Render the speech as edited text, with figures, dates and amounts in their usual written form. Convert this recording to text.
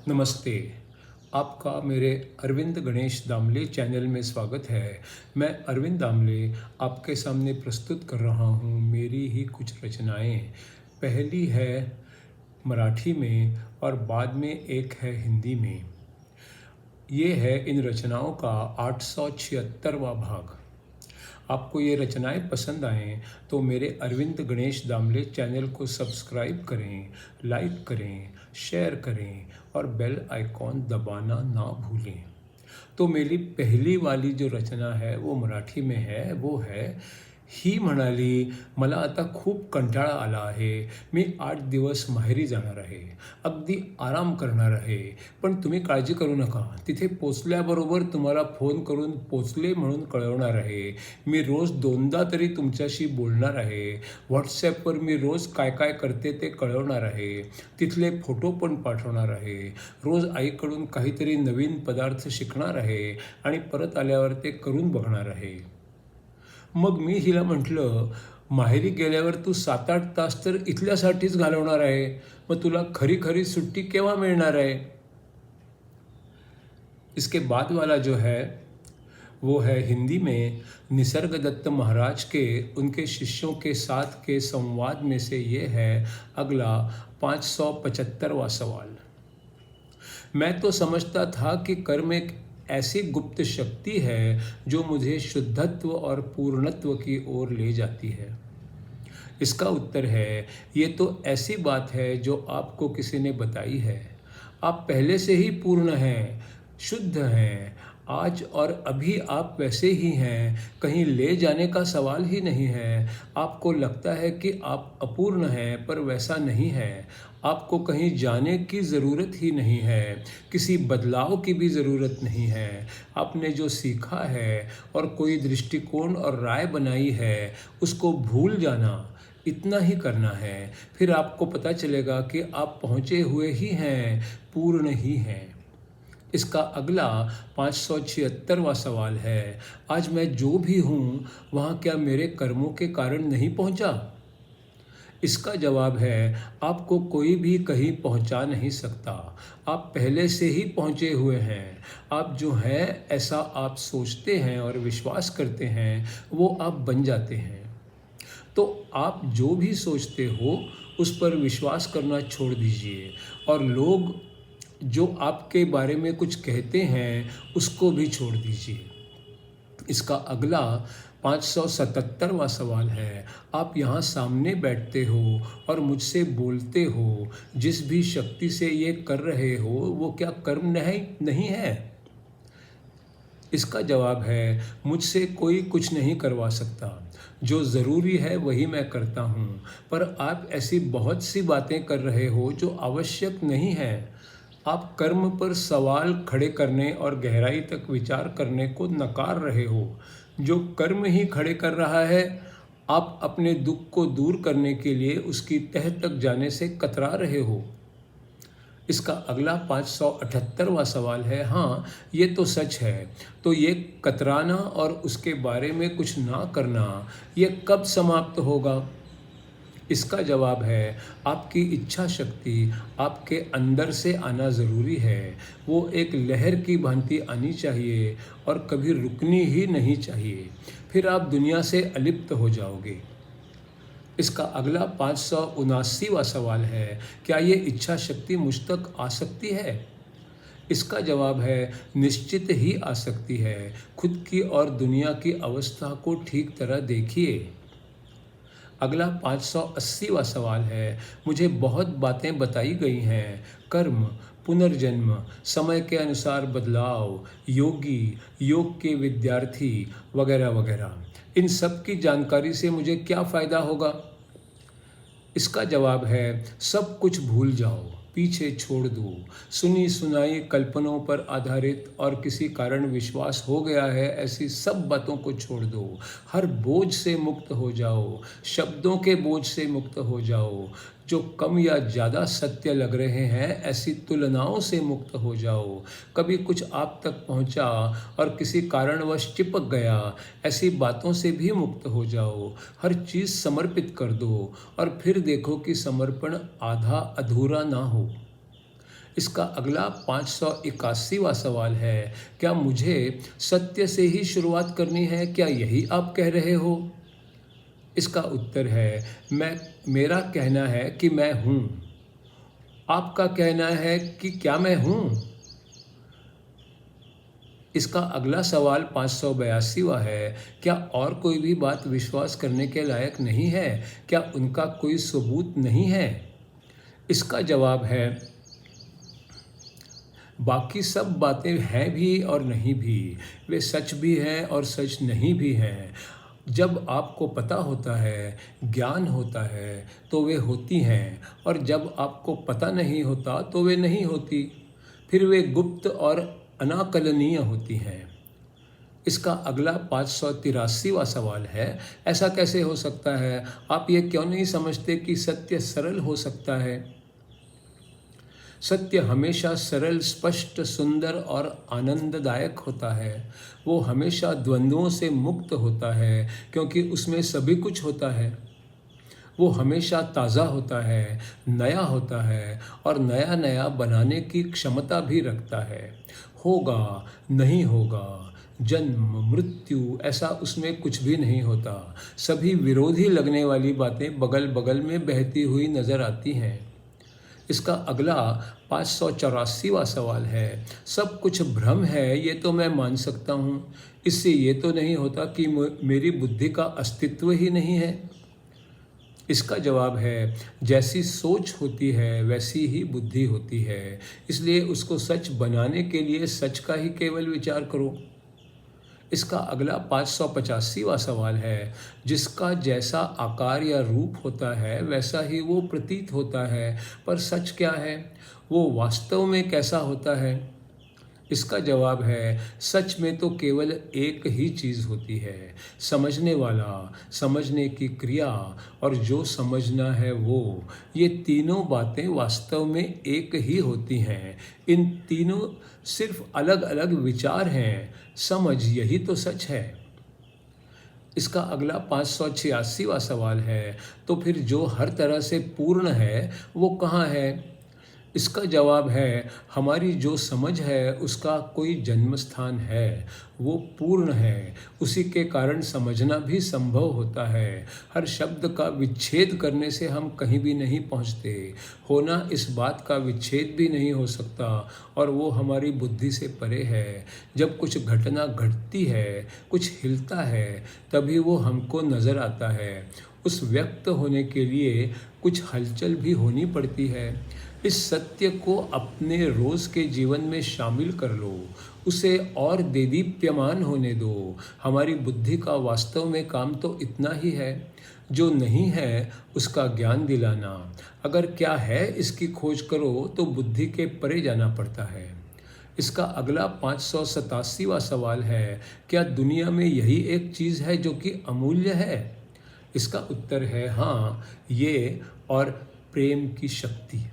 नमस्ते। आपका मेरे अरविंद गणेश दामले चैनल में स्वागत है। मैं अरविंद दामले आपके सामने प्रस्तुत कर रहा हूँ मेरी ही कुछ रचनाएं। पहली है मराठी में और बाद में एक है हिंदी में। ये है इन रचनाओं का 876वां भाग। आपको ये रचनाएं पसंद आएँ तो मेरे अरविंद गणेश दामले चैनल को सब्सक्राइब करें, लाइक करें, शेयर करें और बेल आइकॉन दबाना ना भूलें। तो मेरी पहली वाली जो रचना है वो मराठी में है, वो है ही म्हणाली, मला आता खूप कंटाळा आला आहे, मी 8 दिवस माहेरी जाणार आहे, अगदी आराम करणार आहे, पण तुम्ही काळजी करू नका, तिथे पोचल्याबरोबर तुम्हाला फोन करून पोचले म्हणून कळवणार आहे, मी रोज 2दा तरी तुमच्याशी बोलणार आहे, व्हॉट्सॲपवर मी रोज काय काय करते ते कळवणार आहे, तिथले फोटो पण पाठवणार आहे, रोज आईकडून काहीतरी नवीन पदार्थ शिकणार आहे आणि परत आल्यावर ते करून बघणार आहे. मग मी हिला म्हटलं, माहेरी गेल्यावर तू 7-8 तास तर इथल्यासाठीच घालवणार आहे, मग तुला खरी खरी सुट्टी केव्हा मिळणार आहे? इसके बाद वाला जो है वो है हिंदी में। निसर्ग दत्त महाराज के उनके शिष्यों के साथ के संवाद में से ये है अगला 575वां सवाल। मैं तो समझता था कि कर्म एक ऐसी गुप्त शक्ति है जो मुझे शुद्धत्व और पूर्णत्व की ओर ले जाती है। इसका उत्तर है, ये तो ऐसी बात है जो आपको किसी ने बताई है। आप पहले से ही पूर्ण हैं, शुद्ध हैं, आज और अभी आप वैसे ही हैं, कहीं ले जाने का सवाल ही नहीं है। आपको लगता है कि आप अपूर्ण हैं, पर वैसा नहीं है। आपको कहीं जाने की ज़रूरत ही नहीं है, किसी बदलाव की भी ज़रूरत नहीं है। आपने जो सीखा है और कोई दृष्टिकोण और राय बनाई है, उसको भूल जाना, इतना ही करना है। फिर आपको पता चलेगा कि आप पहुँचे हुए ही हैं, पूर्ण ही हैं। इसका अगला 576वां सवाल है, आज मैं जो भी हूँ वहाँ क्या मेरे कर्मों के कारण नहीं पहुँचा? इसका जवाब है, आपको कोई भी कहीं पहुँचा नहीं सकता। आप पहले से ही पहुँचे हुए हैं। आप जो हैं ऐसा आप सोचते हैं और विश्वास करते हैं, वो आप बन जाते हैं। तो आप जो भी सोचते हो उस पर विश्वास करना छोड़ दीजिए और लोग जो आपके बारे में कुछ कहते हैं उसको भी छोड़ दीजिए। इसका अगला 577वां सवाल है, आप यहाँ सामने बैठते हो और मुझसे बोलते हो, जिस भी शक्ति से ये कर रहे हो वो क्या कर्म नहीं है? इसका जवाब है, मुझसे कोई कुछ नहीं करवा सकता। जो ज़रूरी है वही मैं करता हूँ, पर आप ऐसी बहुत सी बातें कर रहे हो जो आवश्यक नहीं है। आप कर्म पर सवाल खड़े करने और गहराई तक विचार करने को नकार रहे हो। जो कर्म ही खड़े कर रहा है, आप अपने दुख को दूर करने के लिए उसकी तह तक जाने से कतरा रहे हो। इसका अगला 578वां सवाल है, हाँ ये तो सच है, तो ये कतराना और उसके बारे में कुछ ना करना, ये कब समाप्त होगा? इसका जवाब है, आपकी इच्छा शक्ति आपके अंदर से आना ज़रूरी है। वो एक लहर की भांति आनी चाहिए और कभी रुकनी ही नहीं चाहिए, फिर आप दुनिया से अलिप्त हो जाओगे। इसका अगला 579वां सवाल है, क्या ये इच्छा शक्ति मुझ तक आ सकती है? इसका जवाब है, निश्चित ही आ सकती है। खुद की और दुनिया की अवस्था को ठीक तरह देखिए। अगला 580वां सवाल है, मुझे बहुत बातें बताई गई हैं, कर्म, पुनर्जन्म, समय के अनुसार बदलाव, योगी, योग के विद्यार्थी वगैरह वगैरह। इन सब की जानकारी से मुझे क्या फ़ायदा होगा? इसका जवाब है, सब कुछ भूल जाओ, पीछे छोड़ दो। सुनी सुनाई कल्पनाओं पर आधारित और किसी कारण विश्वास हो गया है ऐसी सब बातों को छोड़ दो। हर बोझ से मुक्त हो जाओ, शब्दों के बोझ से मुक्त हो जाओ। जो कम या ज़्यादा सत्य लग रहे हैं ऐसी तुलनाओं से मुक्त हो जाओ। कभी कुछ आप तक पहुंचा और किसी कारणवश चिपक गया, ऐसी बातों से भी मुक्त हो जाओ। हर चीज़ समर्पित कर दो और फिर देखो कि समर्पण आधा अधूरा ना हो। इसका अगला 581वां सवाल है, क्या मुझे सत्य से ही शुरुआत करनी है? क्या यही आप कह रहे हो? इसका उत्तर है, मेरा कहना है कि मैं हूँ। आपका कहना है कि क्या मैं हूँ? इसका अगला सवाल 582वां है, क्या और कोई भी बात विश्वास करने के लायक नहीं है? क्या उनका कोई सबूत नहीं है? इसका जवाब है, बाकी सब बातें हैं भी और नहीं भी, वे सच भी हैं और सच नहीं भी हैं। जब आपको पता होता है, ज्ञान होता है, तो वे होती हैं, और जब आपको पता नहीं होता तो वे नहीं होती। फिर वे गुप्त और अनाकलनीय होती हैं। इसका अगला 583वां सवाल है, ऐसा कैसे हो सकता है? आप ये क्यों नहीं समझते कि सत्य सरल हो सकता है? सत्य हमेशा सरल, स्पष्ट, सुंदर और आनंददायक होता है। वो हमेशा द्वंद्वों से मुक्त होता है, क्योंकि उसमें सभी कुछ होता है। वो हमेशा ताज़ा होता है, नया होता है और नया नया बनाने की क्षमता भी रखता है। होगा, नहीं होगा, जन्म, मृत्यु, ऐसा उसमें कुछ भी नहीं होता। सभी विरोधी लगने वाली बातें बगल बगल में बहती हुई नजर आती हैं। इसका अगला 584वां सवाल है, सब कुछ भ्रम है ये तो मैं मान सकता हूँ, इससे ये तो नहीं होता कि मेरी बुद्धि का अस्तित्व ही नहीं है? इसका जवाब है, जैसी सोच होती है वैसी ही बुद्धि होती है, इसलिए उसको सच बनाने के लिए सच का ही केवल विचार करो। इसका अगला 585वां सवाल है, जिसका जैसा आकार या रूप होता है वैसा ही वो प्रतीत होता है, पर सच क्या है? वो वास्तव में कैसा होता है? इसका जवाब है, सच में तो केवल एक ही चीज़ होती है, समझने वाला, समझने की क्रिया और जो समझना है वो। ये तीनों बातें वास्तव में एक ही होती हैं। इन तीनों सिर्फ अलग अलग विचार हैं। समझ, यही तो सच है। इसका अगला 586वां सवाल है, तो फिर जो हर तरह से पूर्ण है वो कहाँ है? इसका जवाब है, हमारी जो समझ है उसका कोई जन्म स्थान है, वो पूर्ण है, उसी के कारण समझना भी संभव होता है। हर शब्द का विच्छेद करने से हम कहीं भी नहीं पहुंचते। होना इस बात का विच्छेद भी नहीं हो सकता, और वो हमारी बुद्धि से परे है। जब कुछ घटना घटती है, कुछ हिलता है, तभी वो हमको नज़र आता है। उस व्यक्त होने के लिए कुछ हलचल भी होनी पड़ती है। इस सत्य को अपने रोज़ के जीवन में शामिल कर लो, उसे और देदीप्यमान होने दो। हमारी बुद्धि का वास्तव में काम तो इतना ही है, जो नहीं है उसका ज्ञान दिलाना। अगर क्या है इसकी खोज करो तो बुद्धि के परे जाना पड़ता है। इसका अगला 587वां सवाल है, क्या दुनिया में यही एक चीज़ है जो कि अमूल्य है? इसका उत्तर है हाँ, ये और प्रेम की शक्ति।